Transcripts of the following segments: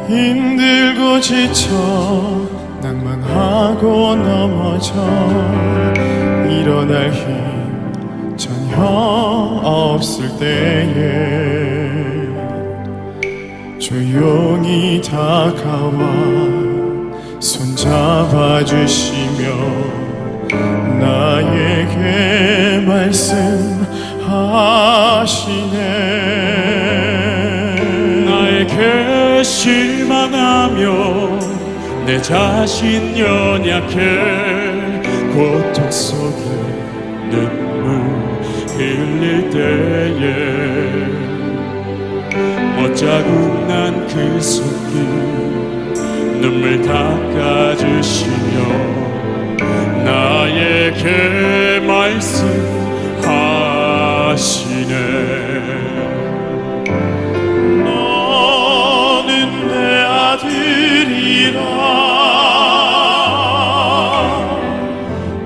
힘들고 지쳐 낭만하고 넘어져 일어날 힘 전혀 없을 때에 조용히 다가와 손잡아 주시며 나에게 말씀하시네. 나에게 실망하며 내 자신 연약해 고통 속에 눈물 흘릴 때에 못자국 난 그 손길 눈물 닦아주시며 나에게 말씀하시네. 너는 내 아들이라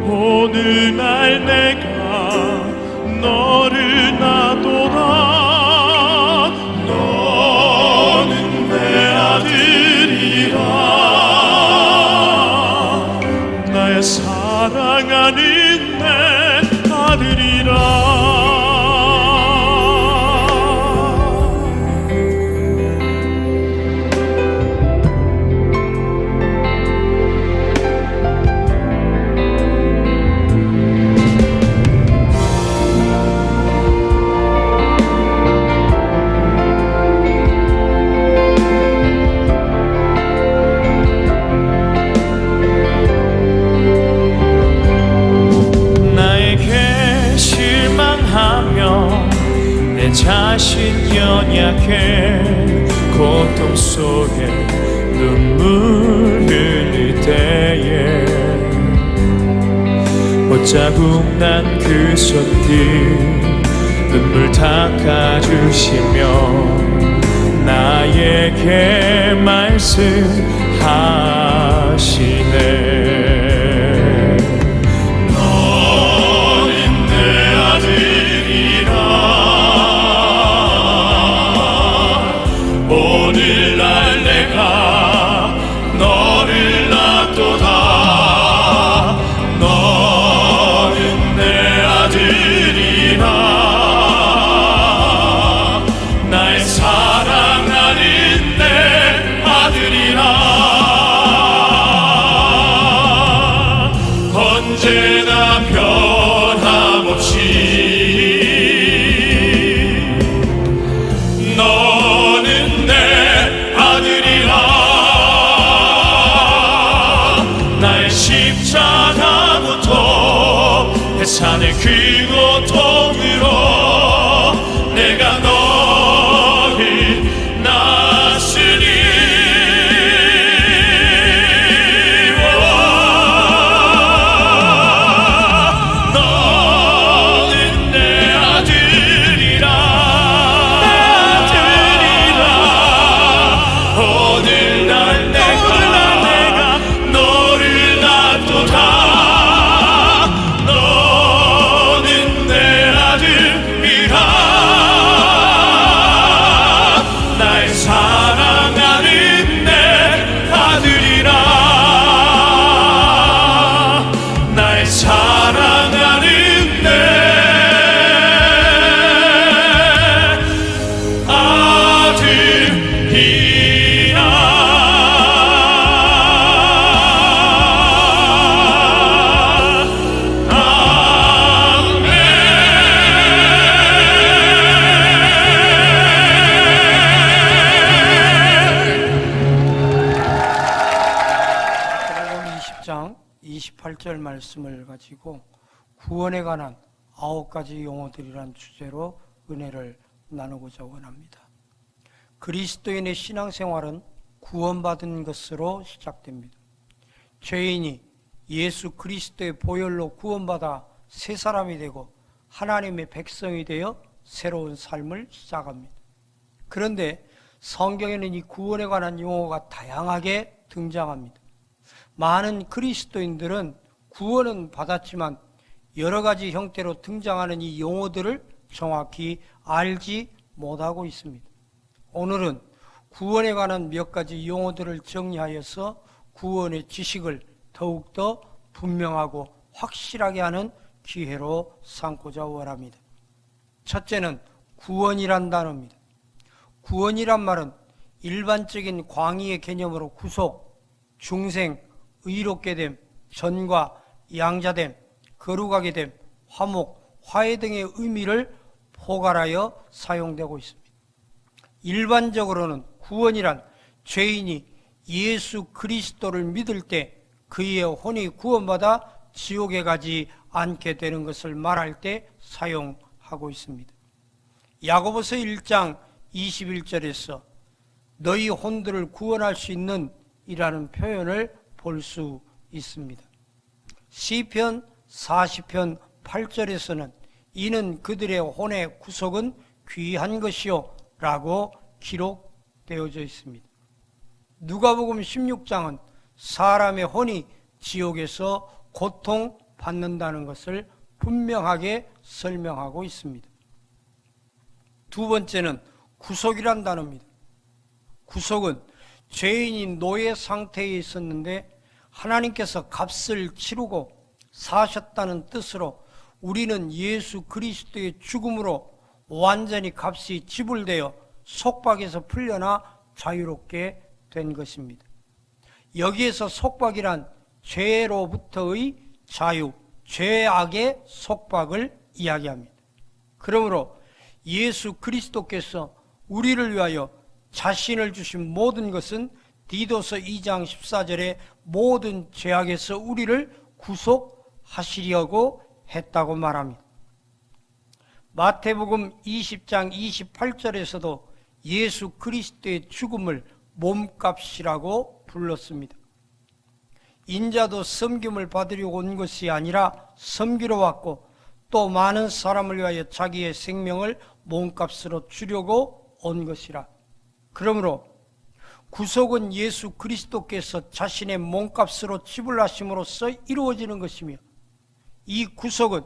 오늘날 내가 너를 놔도다. 너는 내 아들이라 나의 사랑하는 내 아들이라. 내 자신 연약해 고통 속에 눈물 흘릴 때에 못자국 난 그 손길 눈물 닦아주시며 나에게 말씀하시네. 오늘날 내가 너를 놔도다. 너는 내 아들이라 나의 사랑하는 내 아들이라. 언제나 변함없이 산의 그 고통으로 내가 너를 낳았으니 너는 내 아들이라. 오늘날 내가 너를 놔도다. 마태복음 20장 28절 말씀을 가지고 구원에 관한 9가지 용어들이란 주제로 은혜를 나누고자 원합니다. 그리스도인의 신앙생활은 구원받은 것으로 시작됩니다. 죄인이 예수 그리스도의 보혈로 구원받아 새 사람이 되고 하나님의 백성이 되어 새로운 삶을 시작합니다. 그런데 성경에는 이 구원에 관한 용어가 다양하게 등장합니다. 많은 그리스도인들은 구원은 받았지만 여러 가지 형태로 등장하는 이 용어들을 정확히 알지 못하고 있습니다. 오늘은 구원에 관한 몇 가지 용어들을 정리하여서 구원의 지식을 더욱더 분명하고 확실하게 하는 기회로 삼고자 원합니다. 첫째는 구원이란 단어입니다. 구원이란 말은 일반적인 광의의 개념으로 구속, 중생, 의롭게 됨, 전과, 양자됨, 거룩하게 됨, 화목, 화해 등의 의미를 포괄하여 사용되고 있습니다. 일반적으로는 구원이란 죄인이 예수 그리스도를 믿을 때 그의 혼이 구원받아 지옥에 가지 않게 되는 것을 말할 때 사용하고 있습니다. 야고보서 1장 21절에서 너희 혼들을 구원할 수 있는 이라는 표현을 볼 수 있습니다. 시편 40편 8절에서는 이는 그들의 혼의 구속은 귀한 것이요 라고 기록되어져 있습니다. 누가복음 16장은 사람의 혼이 지옥에서 고통받는다는 것을 분명하게 설명하고 있습니다. 두 번째는 구속이란 단어입니다. 구속은 죄인이 노예 상태에 있었는데 하나님께서 값을 치르고 사셨다는 뜻으로 우리는 예수 그리스도의 죽음으로 완전히 값이 지불되어 속박에서 풀려나 자유롭게 된 것입니다. 여기에서 속박이란 죄로부터의 자유, 죄악의 속박을 이야기합니다. 그러므로 예수 그리스도께서 우리를 위하여 자신을 주신 모든 것은 디도서 2장 14절에 모든 죄악에서 우리를 구속하시려고 했다고 말합니다. 마태복음 20장 28절에서도 예수 그리스도의 죽음을 몸값이라고 불렀습니다. 인자도 섬김을 받으려고 온 것이 아니라 섬기러 왔고 또 많은 사람을 위하여 자기의 생명을 몸값으로 주려고 온 것이라. 그러므로 구속은 예수 그리스도께서 자신의 몸값으로 지불하심으로써 이루어지는 것이며 이 구속은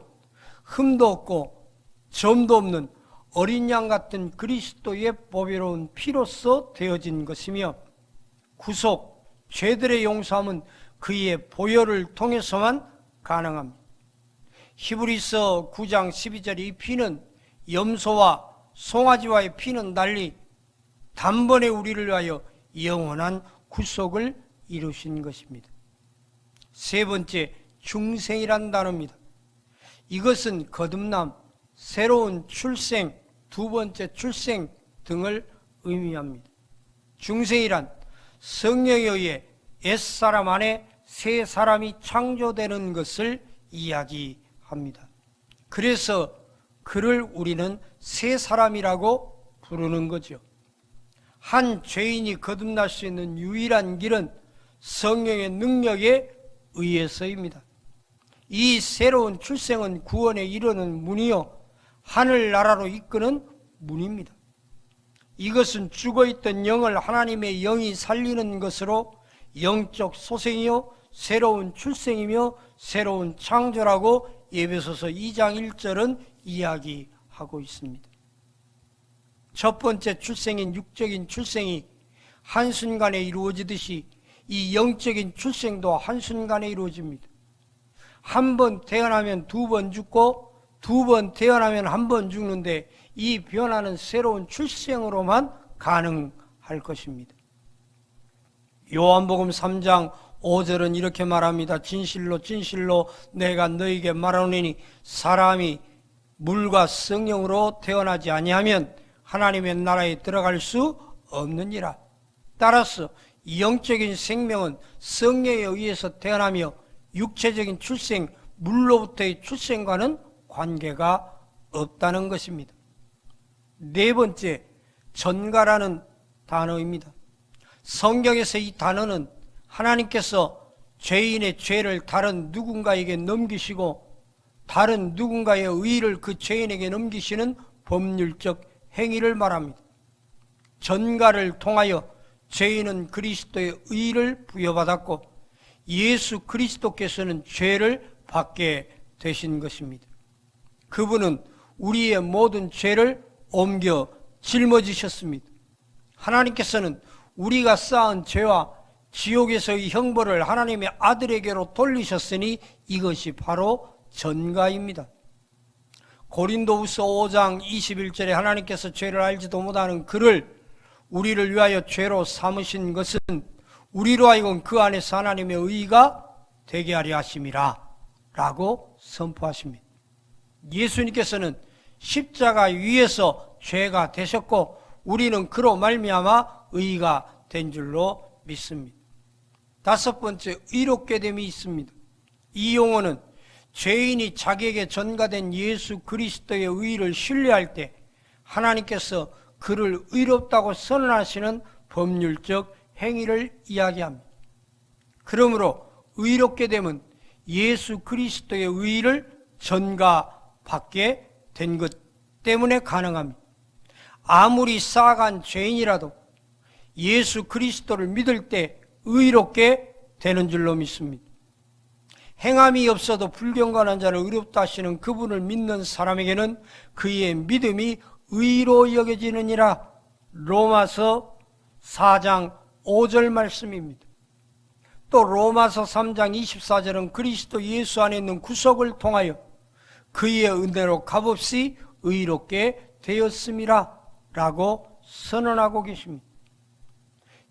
흠도 없고 점도 없는 어린 양 같은 그리스도의 보배로운 피로써 되어진 것이며 구속, 죄들의 용서함은 그의 보혈을 통해서만 가능합니다. 히브리서 9장 12절 이 피는 염소와 송아지와의 피는 달리 단번에 우리를 위하여 영원한 구속을 이루신 것입니다. 세 번째, 중생이란 단어입니다. 이것은 거듭남, 새로운 출생, 두 번째 출생 등을 의미합니다. 중생이란 성령에 의해 옛사람 안에 새 사람이 창조되는 것을 이야기합니다. 그래서 그를 우리는 새 사람이라고 부르는 거죠. 한 죄인이 거듭날 수 있는 유일한 길은 성령의 능력에 의해서입니다. 이 새로운 출생은 구원에 이르는 문이요 하늘나라로 이끄는 문입니다. 이것은 죽어있던 영을 하나님의 영이 살리는 것으로 영적 소생이요 새로운 출생이며 새로운 창조라고 에베소서 2장 1절은 이야기하고 있습니다. 첫 번째 출생인 육적인 출생이 한순간에 이루어지듯이 이 영적인 출생도 한순간에 이루어집니다. 한 번 태어나면 두 번 죽고 두 번 태어나면 한 번 죽는데 이 변화는 새로운 출생으로만 가능할 것입니다. 요한복음 3장 5절은 이렇게 말합니다. 진실로 진실로 내가 너희에게 말하노니 사람이 물과 성령으로 태어나지 아니하면 하나님의 나라에 들어갈 수 없느니라. 따라서 영적인 생명은 성령에 의해서 태어나며 육체적인 출생, 물로부터의 출생과는 관계가 없다는 것입니다. 네 번째, 전가라는 단어입니다. 성경에서 이 단어는 하나님께서 죄인의 죄를 다른 누군가에게 넘기시고 다른 누군가의 의의를 그 죄인에게 넘기시는 법률적 행위를 말합니다. 전가를 통하여 죄인은 그리스도의 의의를 부여받았고 예수 그리스도께서는 죄를 받게 되신 것입니다. 그분은 우리의 모든 죄를 옮겨 짊어지셨습니다. 하나님께서는 우리가 쌓은 죄와 지옥에서의 형벌을 하나님의 아들에게로 돌리셨으니 이것이 바로 전가입니다. 고린도후서 5장 21절에 하나님께서 죄를 알지도 못하는 그를 우리를 위하여 죄로 삼으신 것은 우리로 하여금 그 안에서 하나님의 의가 되게 하려 하심이라 라고 선포하십니다. 예수님께서는 십자가 위에서 죄가 되셨고 우리는 그로 말미암아 의가 된 줄로 믿습니다. 다섯 번째, 의롭게 됨이 있습니다. 이 용어는 죄인이 자기에게 전가된 예수 그리스도의 의를 신뢰할 때 하나님께서 그를 의롭다고 선언하시는 법률적 행위를 이야기합니다. 그러므로 의롭게 됨은 예수 그리스도의 의를 전가받게 된 것 때문에 가능합니다. 아무리 싸간 죄인이라도 예수 그리스도를 믿을 때 의롭게 되는 줄로 믿습니다. 행함이 없어도 불경건한 자를 의롭다 하시는 그분을 믿는 사람에게는 그의 믿음이 의로 여겨지느니라. 로마서 4장 5절 말씀입니다. 또 로마서 3장 24절은 그리스도 예수 안에 있는 구속을 통하여 그의 은혜로 값없이 의롭게 되었음이라 라고 선언하고 계십니다.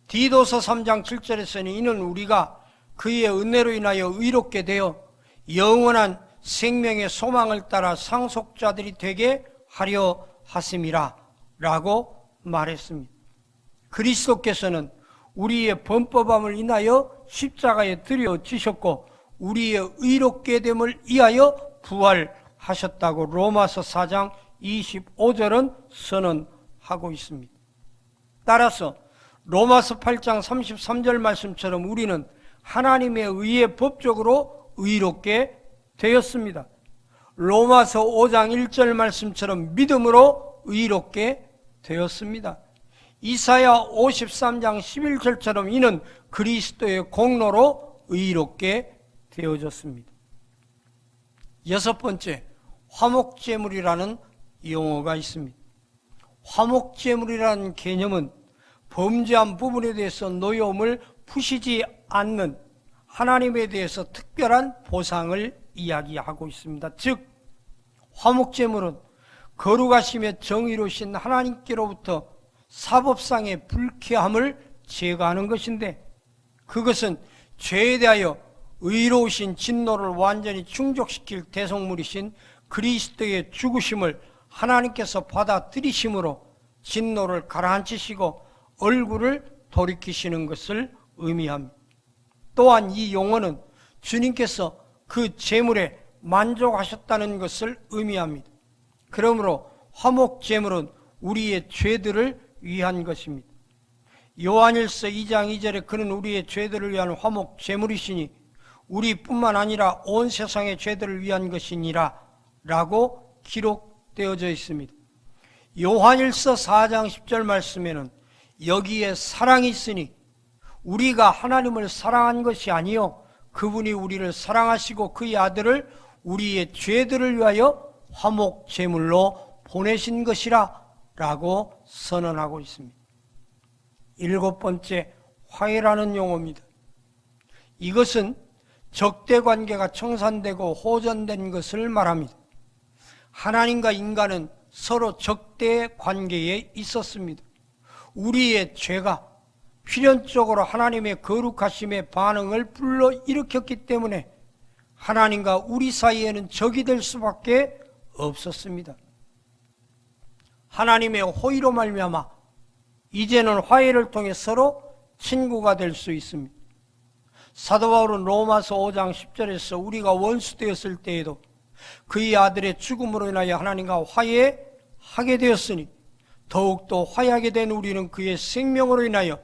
디도서 3장 7절에서는 이는 우리가 그의 은혜로 인하여 의롭게 되어 영원한 생명의 소망을 따라 상속자들이 되게 하려 하심이라 라고 말했습니다. 그리스도께서는 우리의 범법함을 인하여 십자가에 들여지셨고 우리의 의롭게 됨을 위하여 부활하셨다고 로마서 4장 25절은 선언하고 있습니다. 따라서 로마서 8장 33절 말씀처럼 우리는 하나님의 의에 법적으로 의롭게 되었습니다. 로마서 5장 1절 말씀처럼 믿음으로 의롭게 되었습니다. 이사야 53장 11절처럼 이는 그리스도의 공로로 의롭게 되어졌습니다. 여섯 번째, 화목제물이라는 용어가 있습니다. 화목제물이라는 개념은 범죄한 부분에 대해서 노여움을 푸시지 않는 하나님에 대해서 특별한 보상을 이야기하고 있습니다. 즉 화목제물은 거룩하시며 정의로우신 하나님께로부터 사법상의 불쾌함을 제거하는 것인데 그것은 죄에 대하여 의로우신 진노를 완전히 충족시킬 대속물이신 그리스도의 죽으심을 하나님께서 받아들이심으로 진노를 가라앉히시고 얼굴을 돌이키시는 것을 의미합니다. 또한 이 용어는 주님께서 그 제물에 만족하셨다는 것을 의미합니다. 그러므로 화목제물은 우리의 죄들을 위한 것입니다. 요한일서 2장 2절에 그는 우리의 죄들을 위한 화목제물이시니 우리뿐만 아니라 온 세상의 죄들을 위한 것이니라 라고 기록되어져 있습니다. 요한일서 4장 10절 말씀에는 여기에 사랑이 있으니 우리가 하나님을 사랑한 것이 아니요 그분이 우리를 사랑하시고 그의 아들을 우리의 죄들을 위하여 화목제물로 보내신 것이라 라고 선언하고 있습니다. 일곱 번째, 화해라는 용어입니다. 이것은 적대관계가 청산되고 호전된 것을 말합니다. 하나님과 인간은 서로 적대관계에 있었습니다. 우리의 죄가 필연적으로 하나님의 거룩하심의 반응을 불러일으켰기 때문에 하나님과 우리 사이에는 적이 될 수밖에 없었습니다. 하나님의 호의로 말미암아 이제는 화해를 통해 서로 친구가 될 수 있습니다. 사도 바울은 로마서 5장 10절에서 우리가 원수 되었을 때에도 그의 아들의 죽음으로 인하여 하나님과 화해하게 되었으니 더욱더 화해하게 된 우리는 그의 생명으로 인하여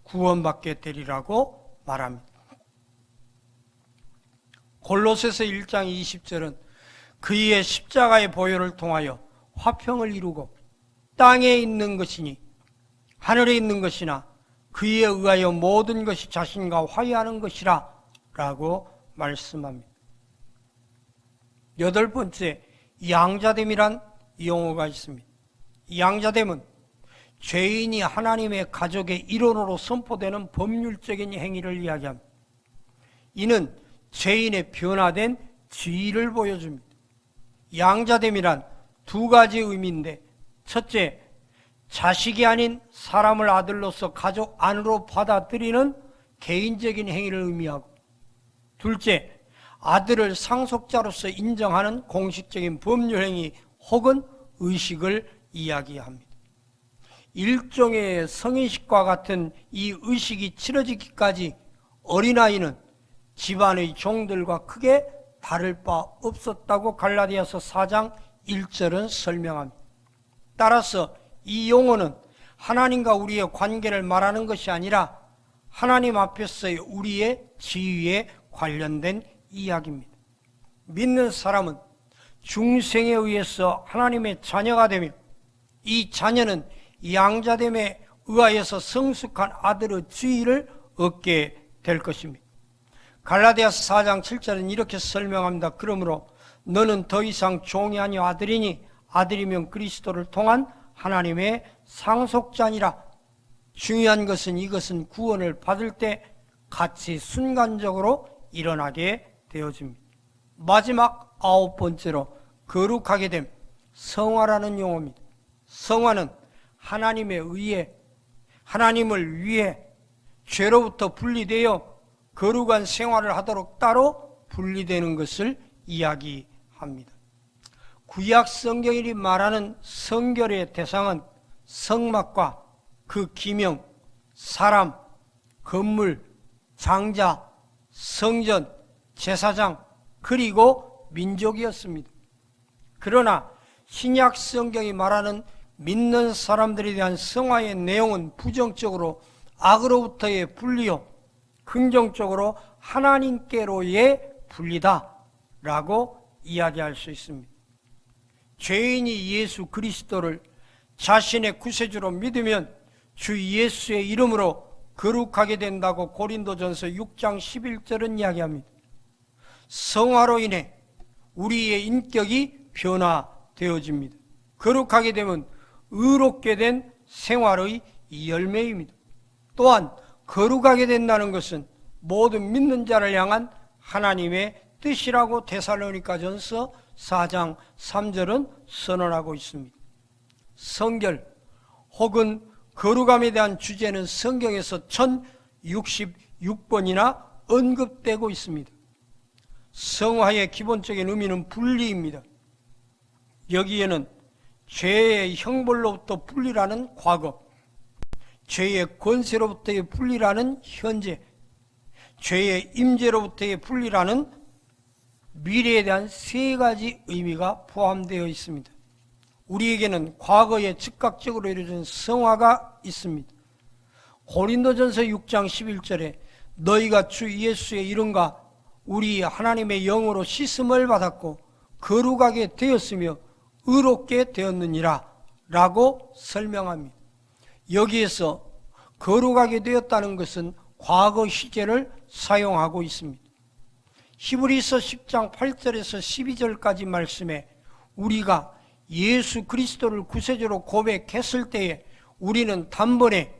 구원받게 되리라고 말합니다. 골로새서 1장 20절은 그의 십자가의 보혈을 통하여 화평을 이루고 땅에 있는 것이니 하늘에 있는 것이나 그에 의하여 모든 것이 자신과 화해하는 것이라 라고 말씀합니다. 여덟 번째, 양자됨이란 용어가 있습니다. 양자됨은 죄인이 하나님의 가족의 일원으로 선포되는 법률적인 행위를 이야기합니다. 이는 죄인의 변화된 지위를 보여줍니다. 양자됨이란 두 가지 의미인데, 첫째, 자식이 아닌 사람을 아들로서 가족 안으로 받아들이는 개인적인 행위를 의미하고, 둘째, 아들을 상속자로서 인정하는 공식적인 법률 행위 혹은 의식을 이야기합니다. 일종의 성인식과 같은 이 의식이 치러지기까지 어린아이는 집안의 종들과 크게 다를 바 없었다고 갈라디아서 4장 1절은 설명합니다. 따라서 이 용어는 하나님과 우리의 관계를 말하는 것이 아니라 하나님 앞에서의 우리의 지위에 관련된 이야기입니다. 믿는 사람은 중생에 의해서 하나님의 자녀가 되며, 이 자녀는 양자됨에 의하여서 성숙한 아들의 지위를 얻게 될 것입니다. 갈라디아서 4장 7절은 이렇게 설명합니다. 그러므로 너는 더 이상 종이 아니요 아들이니 아들이면 그리스도를 통한 하나님의 상속자니라. 중요한 것은 이것은 구원을 받을 때 같이 순간적으로 일어나게 되어집니다. 마지막 9번째로 거룩하게 됨, 성화라는 용어입니다. 성화는 하나님에 의해, 하나님을 위해 죄로부터 분리되어 거룩한 생활을 하도록 따로 분리되는 것을 이야기합니다. 구약 성경이 말하는 성결의 대상은 성막과 그 기명, 사람, 건물, 장자, 성전, 제사장, 그리고 민족이었습니다. 그러나 신약 성경이 말하는 믿는 사람들에 대한 성화의 내용은 부정적으로 악으로부터의 분리요, 긍정적으로 하나님께로의 분리다라고 이야기할 수 있습니다. 죄인이 예수 그리스도를 자신의 구세주로 믿으면 주 예수의 이름으로 거룩하게 된다고 고린도전서 6장 11절은 이야기합니다. 성화로 인해 우리의 인격이 변화되어집니다. 거룩하게 되면 의롭게 된 생활의 열매입니다. 또한 거룩하게 된다는 것은 모든 믿는 자를 향한 하나님의 뜻이라고 데살로니가전서 4장 3절은 선언하고 있습니다. 성결 혹은 거룩함에 대한 주제는 성경에서 1066번이나 언급되고 있습니다. 성화의 기본적인 의미는 분리입니다. 여기에는 죄의 형벌로부터 분리라는 과거, 죄의 권세로부터의 분리라는 현재, 죄의 임재로부터의 분리라는 미래에 대한 세 가지 의미가 포함되어 있습니다. 우리에게는 과거에 즉각적으로 이루어진 성화가 있습니다. 고린도전서 6장 11절에 너희가 주 예수의 이름과 우리 하나님의 영으로 씻음을 받았고 거룩하게 되었으며 의롭게 되었느니라 라고 설명합니다. 여기에서 거룩하게 되었다는 것은 과거 시제를 사용하고 있습니다. 히브리서 10장 8절에서 12절까지 말씀에 우리가 예수 그리스도를 구세주로 고백했을 때에 우리는 단번에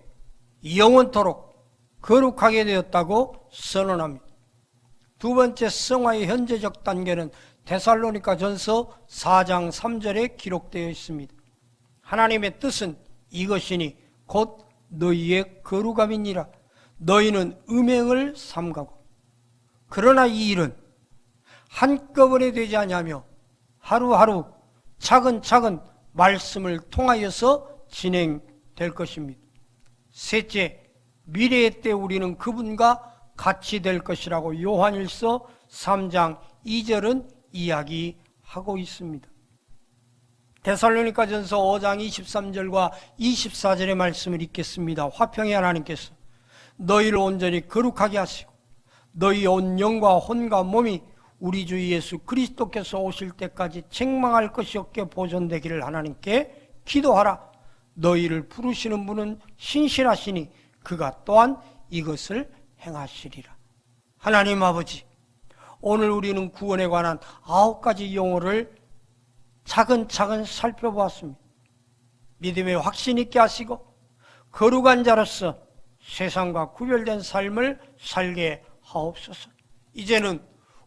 영원토록 거룩하게 되었다고 선언합니다. 두 번째 성화의 현재적 단계는 데살로니가전서 4장 3절에 기록되어 있습니다. 하나님의 뜻은 이것이니 곧 너희의 거룩함이니라. 너희는 음행을 삼가고. 그러나 이 일은 한꺼번에 되지 않으며 하루하루 차근차근 말씀을 통하여서 진행될 것입니다. 셋째, 미래의 때 우리는 그분과 같이 될 것이라고 요한일서 3장 2절은 이야기하고 있습니다. 데살로니가전서 5장 23절과 24절의 말씀을 읽겠습니다. 화평의 하나님께서 너희를 온전히 거룩하게 하시고 너희 온 영과 혼과 몸이 우리 주 예수 그리스도께서 오실 때까지 책망할 것이 없게 보존되기를 하나님께 기도하라. 너희를 부르시는 분은 신실하시니 그가 또한 이것을 행하시리라. 하나님 아버지, 오늘 우리는 구원에 관한 9가지 용어를 차근차근 살펴보았습니다. 믿음의 확신 있게 하시고 거룩한 자로서 세상과 구별된 삶을 살게 하옵소서. 이제는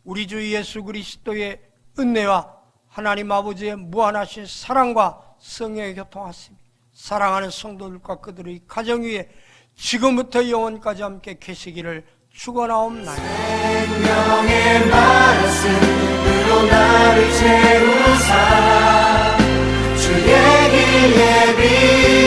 우리 주 예수 그리스도의 은혜와 하나님 아버지의 무한하신 사랑과 성령의 교통하심이 사랑하는 성도들과 그들의 가정 위에 지금부터 영원까지 함께 계시기를 축원하옵나이다. 생명의 말씀으로 나를 채우사 주의 길 예비